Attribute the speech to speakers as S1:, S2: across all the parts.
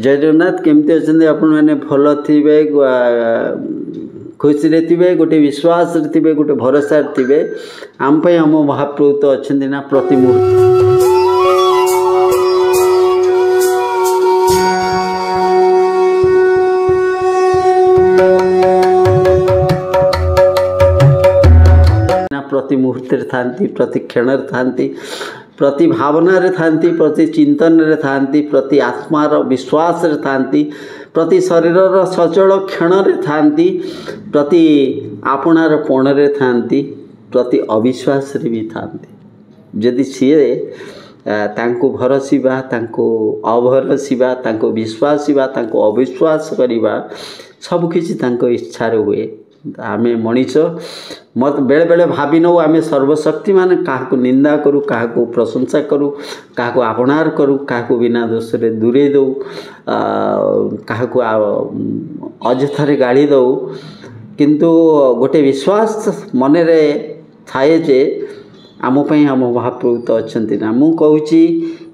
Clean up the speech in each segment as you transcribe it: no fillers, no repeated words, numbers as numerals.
S1: जय जगन्नाथ केमती अच्छा आपण मैंने भल थे खुशी रे थे गोटे विश्वास रे थे गोटे भरोसा थे आम आम महाप्रभु तो अच्छा ना प्रति मुहूर्त प्रति मुहूर्त थांती प्रति क्षण थांती प्रति भावना रे थांती प्रति चिंतन रे थांती प्रति आत्मार विश्वास रे थांती प्रति शरीर सचल क्षण रे थांती प्रति आपणार पण रे थांती प्रति अविश्वास रे भी थांती जदि सीए तांको भरोसिबा तांको अभरोसिबा तांको विश्वासिबा तांको अविश्वास करिबा सब किछि तांको इच्छा रे हुए आमे मनीष मत बेले बेले भावी नौ आमे सर्वशक्तिमान क्या निंदा करूँ क्या प्रशंसा करूँ क्या आपणार करूँ क्या बिना दोष रे दूरे दो क्या अजथारे गाड़ी दो किंतु गोटे विश्वास मन रे थाए जे आम आम महाप्रभु तो अच्छा ना मु कहूँ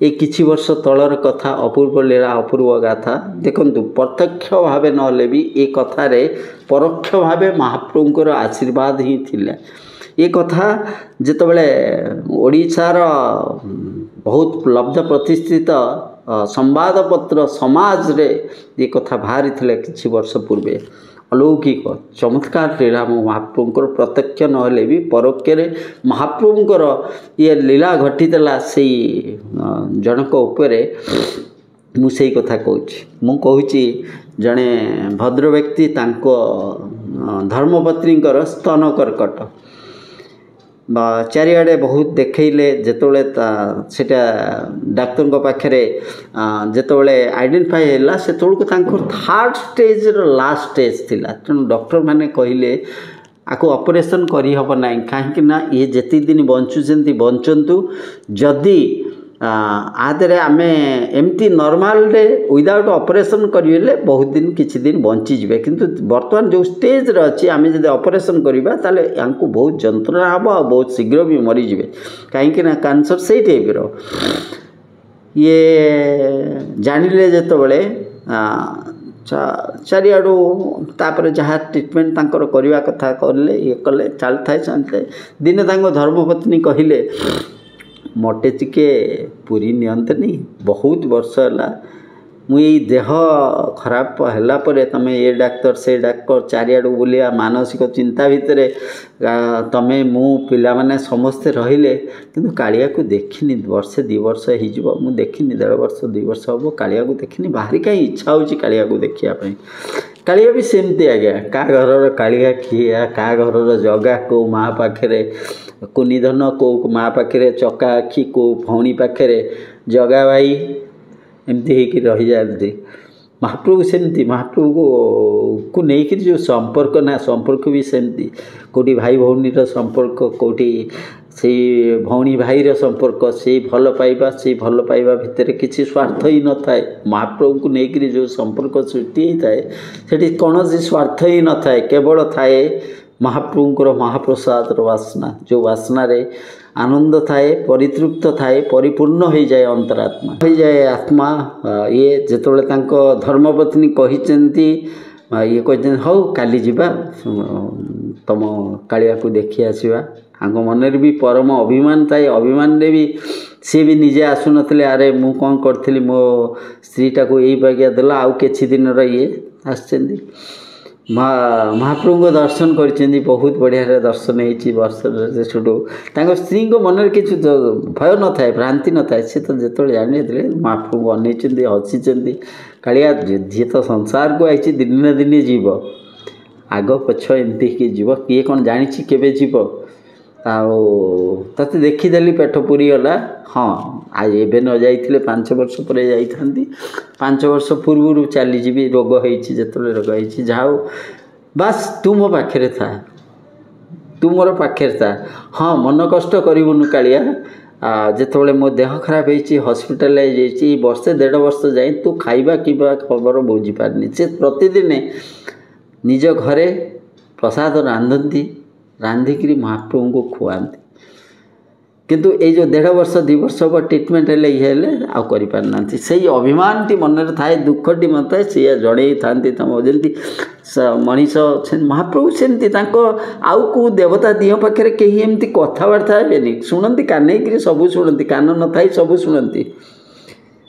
S1: ये किछि वर्ष तलर कथा अपूर्व लीला अपूर्व गाथा देखंतु प्रत्यक्ष भाव नले भी ये कथारे परोक्ष भाव महाप्रभुंकर आशीर्वाद ही थिला ये कथा जितेबाला ओडिशार बहुत लब्ध प्रतिष्ठित संवादपत्र समाज रे ये कथा बाहरी थिला किछि वर्ष पूर्वे अलौकिक चमत्कार लीला महाप्रभुंकर प्रत्यक्ष नहले भी परोक्ष महाप्रभुंकर ये लीला घटीला से जनक उपरे मुझे कथा कहूँ कहूँ जड़े भद्र व्यक्ति तांको धर्मपत्नी स्तन कर्कट चारिआडे बहुत देखले जितेबाला सेटा डाक्तर पाखे जितेबाला आइडेंटिफाई है से थर्ड स्टेज लास्ट स्टेज थिला तेणु डॉक्टर माने कहले आको ऑपरेशन करी हबो नाही काहे ना ये जेति दिन बंचुचंती बंचंतु जदि आदरे आमे एमती नॉर्मल रे विदाउट ऑपरेशन करिले बहुत दिन किछि दिन बंची जिवे किंतु वर्तमान जो स्टेज रे अछि आमे जदि ऑपरेशन करिबा ताले यांकु बहुत जंत्रणा हबो आ बहुत शीघ्र भी मरी जिवे काहे कि ना कैंसर सेही टाइप रो ये जानिले जेतबेले चारिआडू तापर जहाँ ट्रिटमेंट तांकर करवा कथा करले ये कले चलता चलते दिने तांको धर्मपत्नी कहले मटे टिके पूरी नियंतनी बहुत वर्ष है मुई देह खराब हैला परे तमे ये डाक्तर से डाक्तर चारिआडू बुलिया मानसिक चिंता भितर तमे मु पिला माने समस्ते रहिले किंतु कालिया को देखिनी वर्षे 2 वर्ष हो मु देखिनी 1.5 वर्ष 2 वर्ष हम कालिया को देखिनी बाहरी कहीं इच्छा होची कालिया को देखिया पई कालिया भी सेमती आज्ञा का घर कालिया किया का घर जगह को माँ पाखे को निधन को माँ पाखे चका आखि को भौणी पाखे जगा भाई एमती होकर रही जाती महाप्रभु सेमती महाप्रभु को लेकिन जो संपर्क ना संपर्क भी सेमती कोटी भाई भौणी संपर्क कोटी से भौणी भाईर संपर्क से भल पाइबा भितर किसी स्वार्थ ही न थाए महाप्रभु को लेकिन जो संपर्क सृष्टि होता है सेठी कौन स्वार्थ ही न थाए केवल थाए महाप्रभुंकर महाप्रसाद वासना जो वासना रे आनंद थाए परितृप्त थाए परिपूर्ण हो जाए अंतरात्मा हो जाए आत्मा ये जितेबाला तांको धर्मपत्नी कहिसेंती ये कहते हौ काली जीवा तुम कालिया को देखी आसवा आंक मन भी परम अभिमान थाए अभिमान रे भी सी भी निजे आसु नथिले अरे मु कौन करथिली मो स्त्रीटा को यही बागिया देला आउ किछि दिन ये आसचंदी महाप्रभु को दर्शन कर बहुत बढ़िया दर्शन होती वर्ष छुटू स्त्री को मन कि भय न था भ्रांति न था सी तो जो जानी महाप्रभु को अनेई हसी कालिया जी तो संसार को आई दिन दिन जीव आग पछ एमती जीव किए कौन जानी केवे जीव आते देखीदेली पेट पूरी गला हाँ आज एवं न जाइए 5 वर्ष पर जाती 5 वर्ष पूर्व चलीजी रोग होती जो रोग होती जाओ बस तू मो पाखे था तू मोर पाखे था हाँ मन कष्ट करूनु कालिया जितेबाला मो देह खराब होती हॉस्पिटलाइज वर्षे 1.5 वर्ष जाए तू खाइबा किबा खबर बुझी पारनी से प्रतिदिन निज घरे प्रसाद रांधती रांधिकी महाप्रभु को खुआती किंतु ये जो 1.5 वर्ष 2 वर्ष हम ट्रिटमेंट हेले ये आउ करना से अभिमान टी मन थाए दुखटी मन थाए सी जड़े था तुम जमी मनीष महाप्रभु सेमती आउ को देवता दिह पाखे कहीं एमती कथबार्ता हे शुणती कान सब शुणती कान न थाई सब शुणती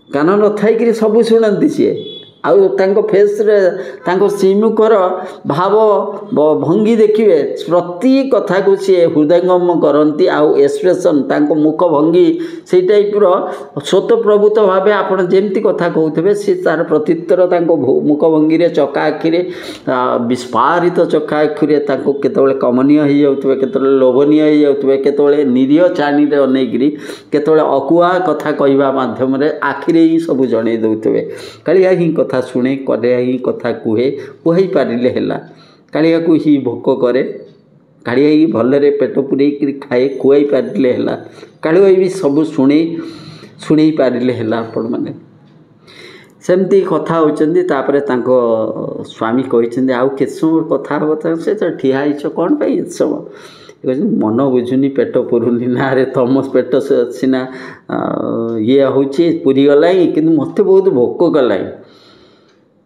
S1: कान न थाई सब शुणती सी आउ फेस रे श्रीमुखर भाव भंगी देखिए प्रति कथा को सी हृदयंगम करती आउ एक्सप्रेशन तांको मुख भंगी से टाइप्र स्वतःप्रभुत भाव आपड़ जमती कथा कहते सी तार प्रत्युत्तर मुख भंगी चका आखि विस्फारित चका आखि केतबेले कमनीय हो जाउतबे केतबेले लोभनीय हो जाउतबे केतबेले निरीह चाणी रे अनेकरी केतबेले अकुआ कथा कहवा माध्यम रे आखिरे ही सब जणे दउतबे कालिया ही कथा शुणे कलिया ही कथा कुहे कुहई पारिले हैला कालिया को ही भोक करे कालिया ही भलरे पेट पुरे खाए खुआई पारिले हैला कालिया भी सब शुणे पारिले हैला आपण माने सेमती कथा होचंदी तापरे तांको स्वामी कहिसंदी आउ के समय कथा होता से तो ठिया हिच कोन पई समय मन बुझुनी पेट पुरुनी ना रे तम पेट सिना ये होची पुरी गलाई किंतु मते बहुत भोक गलाई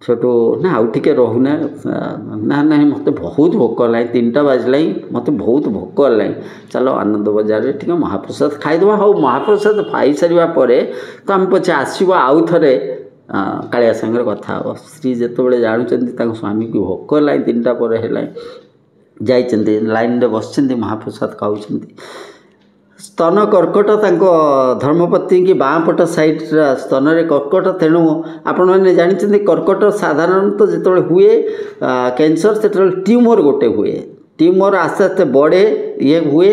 S1: छोटो ना आउ टिके रहूना ना ना मत बहुत भोक लाई 3टा बाजला मत बहुत भोक लाई चलो आनंद बजार टिके महाप्रसाद खाईदवा हाँ महाप्रसाद पाई सारा पर तो आम पचे आसवा आउ थे कालिया सागर कथा हे स्त्री जिते जानते स्वामी को भोक लाई 3टा पर है जाइए लाइन रे बस महाप्रसाद खाऊँ स्तन कर्कट धर्मपत्नी की बाँ पट साइड स्तन रे कर्कट तेणु आपण मैंने जानते कर्कट साधारणतः जो हुए कैंसर से ट्यूमर गोटे हुए ट्यूमर आस्ते आस्ते बढ़े ये हुए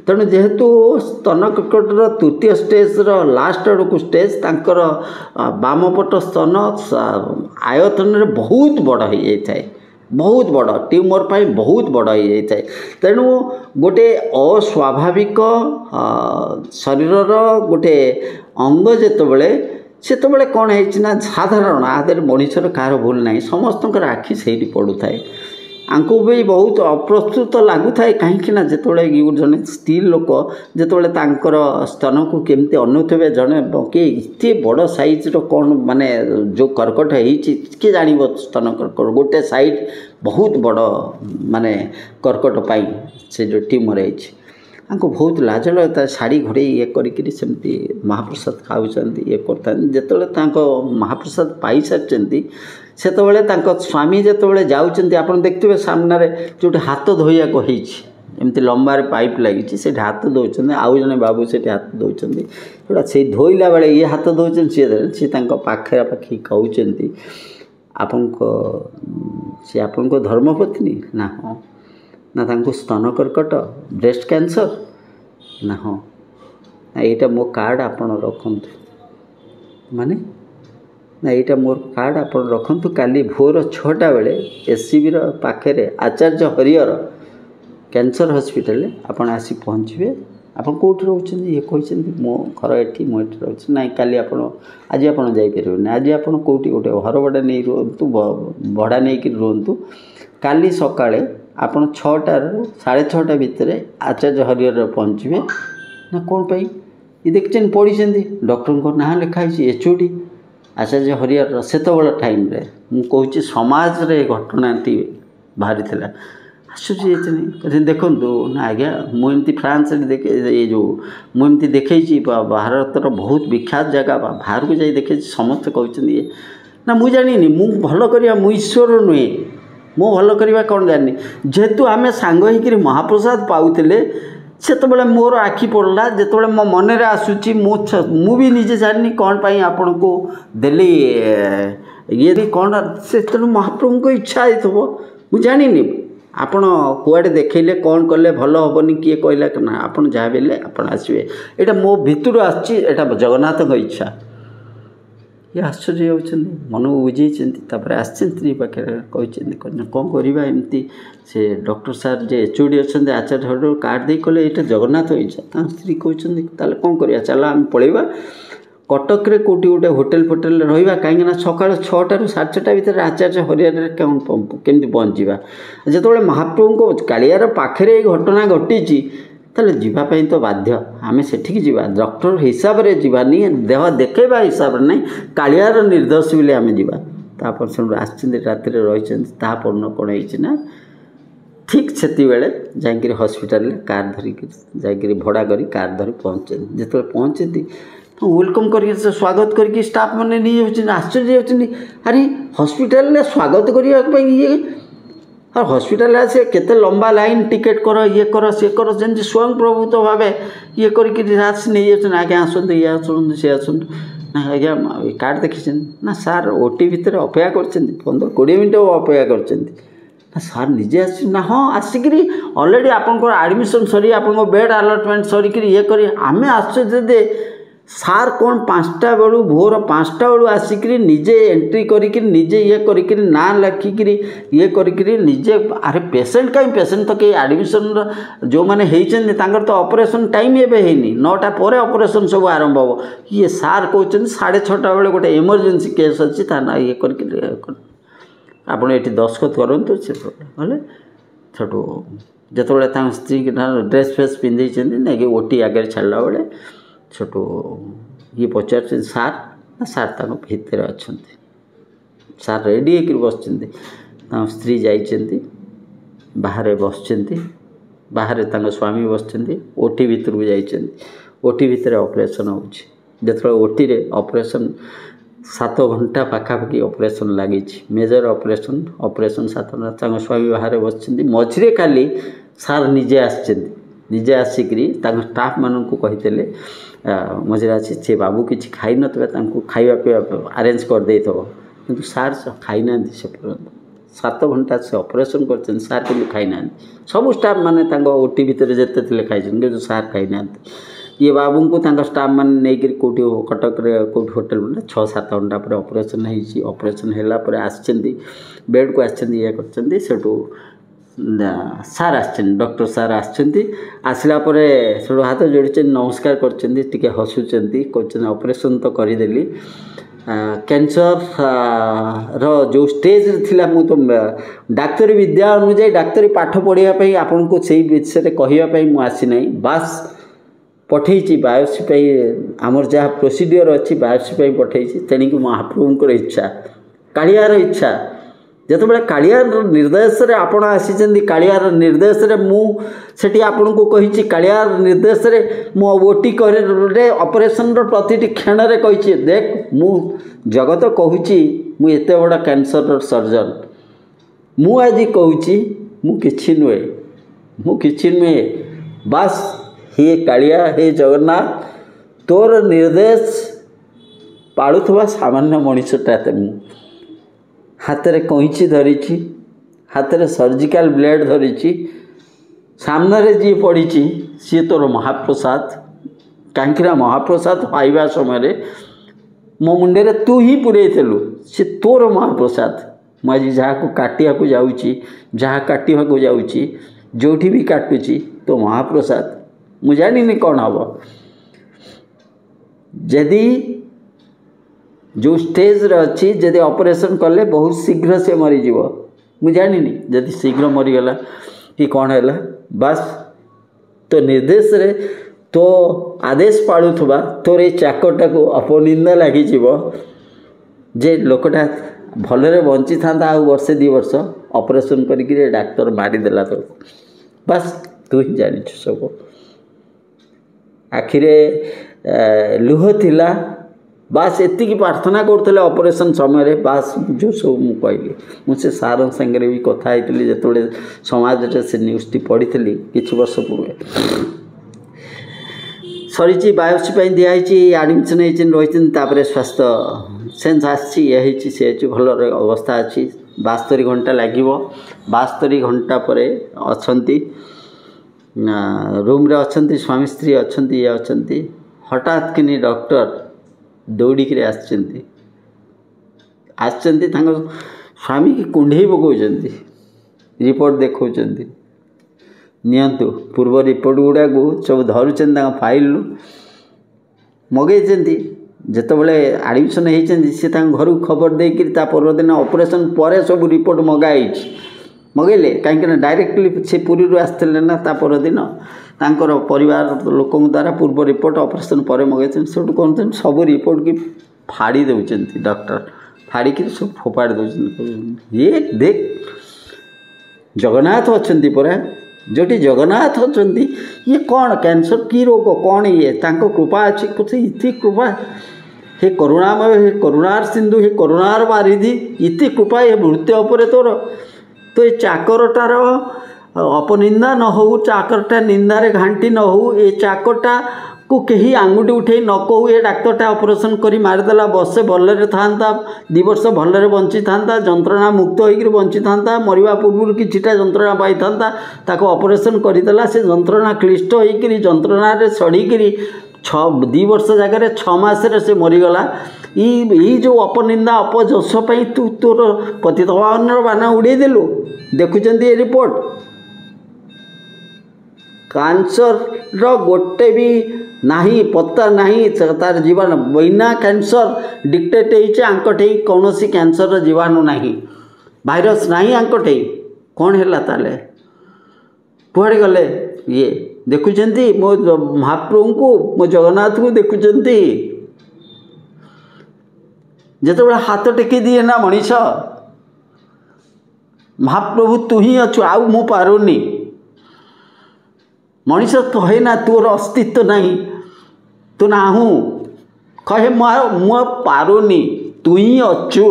S1: तेणु जेहेतु स्तन कर्कटर तृतीय स्टेज लास्ट आड़क स्टेज तांकर बामपट स्तन आयतन रे बहुत बड़ हो जाए बहुत बड़ ट्यूमर पाई बहुत बड़ हो जाए तेणु गोटे अस्वाभाविक शरीरर गोटे अंग जितेबले सेतबले कौन है साधारण आदि मनुष्यर कार भूल ना समस्त आखि से पड़ू थाए आंको भी बहुत अप्रस्तुत लगु थाए कहीं जिते जड़े स्त्री लोक जितेबाला तांकर स्तन को केमती अनुथे जड़े किए इतने बड़ साइज कौन माने जो कर्कट किए जान स्तन कर्कट गोटे साइड बहुत बड़ माने कर्कट पाई से जो ट्यूमर आंको बहुत लाज लगता है शाढ़ी घोड़े ये करके सेमती महाप्रसाद खाऊँ ये करता जो महाप्रसाद पाई सारी से स्वामी जिते जाऊँच आप देखते सामने जो हाथ धोया कही एमती लंबार पाइप लगी से हाथ दौरान आउ जने बाबू से हाथ दौरान जोड़ा से धोइला बेले ये हाथ दौरान सी पाखे पाखी कहते आपण सी आपण धर्मपत्नी ना हाँ ना स्तन कर्कट ब्रेस्ट कैंसर ना हाँ ना यहाँ मो कार्ड आपण रखु माने ना यहाँ मोर कार्ड आप रखु काली भोर 6टा बेले एससीबी पाखे आचार्य हरिहर कैंसर हॉस्पिटल आपड़ आसी पहुँचे आप कौटी रोचे ये कहते मो घर ये मुझे रोचे ना काली आज आप जापर आज आप कौटी गोटे घर भड़ा नहीं रुहतु भड़ा नहीं रुहतु काली सकाळे आप 6टारू 6:30 भितर आचार्य हरिहर पहुँचे ना कौन पाई ये देखते पढ़ी डॉक्टर को ना लिखाई एचओडी आचार्य हरिहर से टाइम रे मुझे समाज रे घटनाटी बाहरी थिला आश्चर्य देखु ना आज्ञा मुझे फ्रांस देखे ये जो मुझे देखे भारतर बहुत विख्यात जगह बाहर को जाई देखे समस्त कहते ये ना मुझे जानी मु भल करवा मु ईश्वर नुहे मो भल करवा कौन जानी जेहेतु आम सांग हो महाप्रसाद पाऊले सेतबले मोर आखि पड़ला जिते मो मन रे आसूची मु भी निजे जानी कौन पाई आपण को देली ये कौन से तेणु महाप्रभु को इच्छा हो मुझे जानी आपण कुआडे देखले कौन कले भल हेनी किए कहला ना आपण जहाँ बेले आप आसवे यहाँ मो भितर आटा जगन्नाथ इच्छा ये आश्चर्य होती मन को बुझे आसती पाखे कौन करवा एमती से डॉक्टर सार जे एचओडी अच्छा आचार्य हर कार्ड दे कले ये जगन्नाथ इच्छा स्त्री कहते कौन कर चल आम पलैबा कटक रे कोटी गोटे होटेल फोटेल रहा कहीं सका 6टारू 6:30 भितर आचार्य हरिहर केमती पहुँचा जो महाप्रभु को कालियार पाखे घटना घटी ताले जीवाई तो बाध्य आम सेठिकी जीवा डॉक्टर हिसाब से जीवानी देह देखा हिसाब से नहीं कालियार निर्देश बोले आम जीवा तापर से आसछन्ति राति रही तापरन कौन होना ठीक से जाकि हॉस्पिटल कार धरिक जाकि भड़ा कर कार धरी पहुँचे जो पहुँचती वेलकम कर स्वागत करके स्टाफ मैंने नहीं जाऊँ आश्चर्य होती अरे हॉस्पिटल स्वागत करने ये और हॉस्पिटल आसे केते लंबा लाइन टिकेट कर ये कर सी कर जमी स्वयं प्रभुत्व तो भाव ये करके नहीं जाऊँ आज्ञा आसतु ये आसतु सी आसतु ना आज्ञा कार्ड देखी ना सार ओटी भितर अपेक्षा कर 15-20 मिनट अपेक्षा कर सार निजे आस ना हाँ आसिक अलरेडी आपंकर आडमिशन सरी आप बेड अलटमेंट सरिक ये कर आम आश्चर्य सार कौन 5टा बेलू भोर 5टा बेलू आसिक निजे एंट्री करिक निजे ये करिक ना लिखिक ये करिक निजे अरे पेसेंट कहीं पेसेंट तो कहीं आडमिशन जो मैंने होती तो ऑपरेशन टाइम एवं है 9टा पर ऑपरेशन सब आरंभ हम ये सार कहते 6:30 बेले गोटे इमरजेंसी केस अच्छी ना ये कर आप ये दस्खत करूँ से बोले छोटू जो स्त्री ड्रेस फ्रेस पिंधे ना कि ओटी आगे छाड़ा बेले छोटू ये पचार सार सार तक भितर अच्छा सार रेडी होकर बस स्त्री जाइए बाहर बस बाहर स्वामी बस ओटी भितर को जाइए ओटी भितर ऑपरेशन हो ओटी रे ऑपरेशन 7 घंटा पाखापाखि ऑपरेशन लगी मेजर ऑपरेशन 7 घंटा स्वामी बाहर बस मझे खाली सार निजे आसिक स्टाफ मानक कही मझे आसी से बाबू किसी खाई न खावा पीवा अरेंज कर दे कि सार खाई ना से 7 घंटा से ऑपरेशन कर सार कि खाई ना सब स्टाफ माने ओटी भितर जिते खाई कि सार खाई ना ये बाबू को स्टाफ मैंने नहीं कौटी कटक कौट होटेल 6-7 घंटा पर ऑपरेशन होती ऑपरेशन है आसछन्ति बेड को आसछन्ति ये करछन्ति सेठू सार डॉक्टर सार आसला से हाथ जोड़ी नमस्कार कर हसुँच ऑपरेशन तो करदेली कैंसर रो जो स्टेज थिला मु तो डाक्तरी विद्या अनुजाई डाक्तरी पाठ पढ़ाई आपन को से विषय कहवाई मुझे आसी ना बास पठे बायोप्सी आमर जहाँ प्रोसीडियर अच्छी बायोप्सी पठे तेणिक महाप्रभुंर इच्छा कालियार इच्छा जो बड़े कालियार निर्देश रे आपण आसी कालियार निर्देश रे मुझे आपन को कही कालियार निर्देश रे मु ओटी करे ऑपरेशन रो प्रति क्षण रे कही देख मु जगत कहूँ मु एते बड़ा कैंसर सर्जन मु आज कहूँ मु किछि नुहे बस हे कालिया हे जगन्नाथ तोर निर्देश पालुवा सामान्य मनीषटा मु हाथ में कैंची धरी हाथ में सर्जिकल ब्लेड धरी सामने जी पड़ी सी तोर महाप्रसाद कहीं महाप्रसाद पाइबा समय मो मुंडे तू ही पुरेलु सी तोर महाप्रसाद मुझे जहाँ काटिया को जाऊँगी जहाँ काटिया को जाऊँगी जो भी काटुची तो महाप्रसाद मु जानी कौन हम जदि जो स्टेज रे अच्छी जदि ऑपरेशन कले बहुत शीघ्र से मरीज मु जानी जदि शीघ्र मरीगला कि कौन है बस तो निर्देश रे तो आदेश पालुवा तोर ये चाकटा को अपनिंदा लगी जे लोकटा भलरे बंची था वर्षे 2 वर्ष ऑपरेशन करके डाक्टर मारिदेला तो बस तू ही जानी सब आखिरे लुह थिला बास एति प्रार्थना करते ऑपरेशन समय बास जो सब मुझे कहली मुझे सार सागर भी कथा होती जो समाज से न्यूज़ पढ़ी किसी वर्ष पूर्व सरी बायोप्सी दिखाई आडमिशन रही स्वास्थ्य सेन्स आसी भल अवस्था अच्छी 72 घंटा लगे 72 घंटा पर अच्छा रूम रे अच्छा स्वामी स्त्री अच्छा ये अच्छा हठात कि डॉक्टर दौड़िक स्वामी की कुंडे पकाउछन्ति रिपोर्ट देखा नियंतु पूर्व रिपोर्ट गुड़ा को सब धरुचन फाइल मगै जितेबाला आडमिशन होती सी घर को खबर देकर परदिन ऑपरेशन पर सब रिपोर्ट मगाई मगैले कहीं डायरेक्टली से पुरी आसते ना परदिन तांकर परिवार लोकों द्वारा पूर्व रिपोर्ट ऑपरेशन पर मगैछन सेठु कहते सब रिपोर्ट की फाड़ी दउछन डॉक्टर फाड़ी सब फोपाड़ी दउछन ये देख जगन्नाथ अच्छी परा जोटी जगन्नाथ अच्छी ये कौन कैंसर की रोग कौन ये तांको कृपा अच्छी कुछ इति कृपा हे करुणामय हे करुणार सिंधु हे करुणार बारिधि इति कृपा ये मृत्यु उपर तोर तो ये चाकरटार अपनिंदा न हो चाकरटा निंदारे घांटी न हो ये चाकरटा को कहीं आंगुठी उठे न कहू ये डाक्तरटा ऑपरेशन करी मारिदेला बसे भलरे था 2 वर्ष भलरे बंची था जंत्रणा मुक्त होकर बंची था मरवा पूर्व किछिटा जंत्रणा पाई था ताको ऑपरेशन करदेला से जंत्रणा क्लिष्ट होकर जंत्रणा सड़ीकी 2 वर्ष जगह 6 मास से मरीगला ये जो अपनिंदा अपजस तू तोर पतितपावन बाना उड़ेदेलु देखुं ये रिपोर्ट कैंसर गोटे भी नहीं पत्ता नहीं तार जीवाणु बिना कैंसर डिक्टेट होटे कौन सी कैंसर जीवाणु नहीं भाइरस नहीं आंकटे कौन है ताले कुआड़े गले ये देखुं मो महाप्रभु को मो जगन्नाथ को देखुं जिते हाथ टेकी दिए ना मनीष महाप्रभु तू ही अच्छु आउ मु पारुनी मनीष कहे ना तोर अस्तित्व नहीं तू ना हूँ कहे मु पारुनी तू ही अच्छु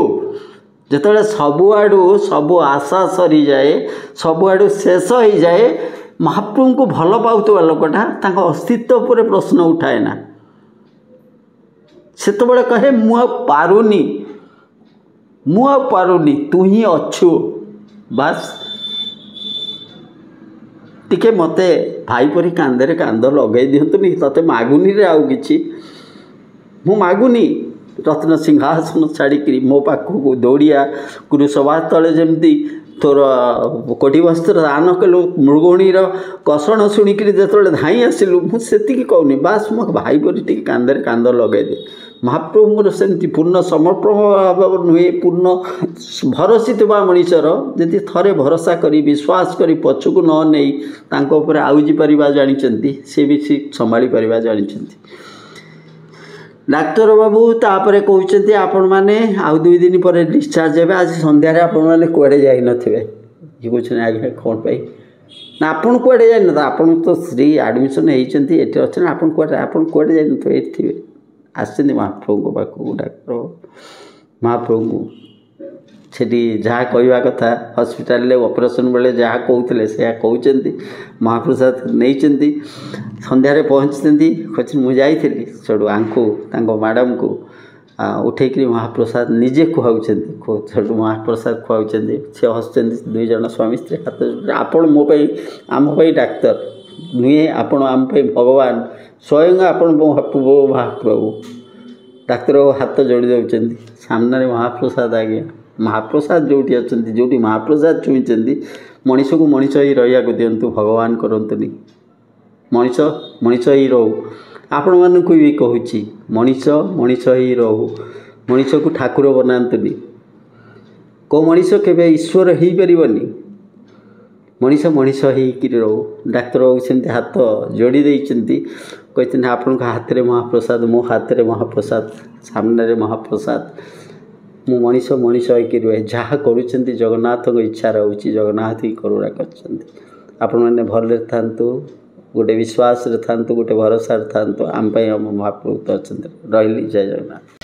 S1: जिते सबुआड़ू सब आशा सरी जाए सबुआड़ू शेष हो जाए महाप्रभु को भल पाउवा लोकटा तांको अस्तित्व पर प्रश्न उठाए ना से तो कहे मु पारुनी तू ही अच्छु बास टिके मते भाई परी कांदे कांद लगे दिंतुनि तते मागुनी रे आउ किछि मु मागुनी रत्न सिंहासन छाड़ी मो पाखक दौड़िया कुरुसभा तले जमती तोर कोटी वस्त्र दान कलु मृगणीर कषण शुणिक जो धाई आसलु मुझे कहूनी बास मो भाई परी टी कांदे कांद लगे दे महाप्रभुर सेमती पूर्ण समर्पण भाव नुहे पूर्ण भरोसित मनीषर जी थरे भरोसा करी विश्वास करी पछकु न नहीं तांको ऊपर आउजी परिबा जानिचंती से भी संभाली परिबा जानिचंती डाक्तर बाबू तापर कहते आपण मैंने आउ 2 दिन पर डिस्चार्ज हे आज संध्यारे आपण मैंने कुआडे जाई नथिबे ये कहते आगे कौन पाई ना आपन कुआडे जाई न आपन तो श्री एडमिशन होइचंती एठी अछन आपन कुआडे जाई न तो एठी थिबे आसचंती महाप्रभु पाखक डाक्तर महाप्रभु सेठी जहाँ कहवा कथा हॉस्पिटल ऑपरेशन बेले जहाँ कहते से कहते महाप्रसाद नहीं संध्यारे पहुँचती कहते मुझे सेठू आंकु मैडम को उठेक महाप्रसाद निजे खुआऊँ सेठू महाप्रसाद खुआऊँ सी हसुँच 2 जन स्वामी स्त्री हाथ आपण मोपाई आमपाई डाक्तर नुहे आपण आम भगवान स्वयं आपण महाप्रभु डाक्तर हाथ जोड़ी दौरान सामने महाप्रसाद आज्ञा महाप्रसाद जोटी अच्छा जो महाप्रसाद छुईं मनीष को मनीष ही रहा दिंतु भगवान करतुनि मनीष मनीष ही रो आपण मानक भी कहूँ मनीष मनीष ही रहू मनीष को ठाकुर बनातुनि को मनीष केवे ईश्वर हो पारनी मनीष मनीष ही रो डाक्तर बाबू सेमती हाथ जोड़ी देती कहते आपण हाथ में महाप्रसाद मो हाथ में महाप्रसाद सामने महाप्रसाद मु मनीष मनीष होकर रुहे जहाँ करुँच जगन्नाथ इच्छा रोचे जगन्नाथ ही करुणा कर भल था गोटे विश्वास था गोटे भरोसा था आम महाप्रभु तो अच्छा रही जय जगन्नाथ।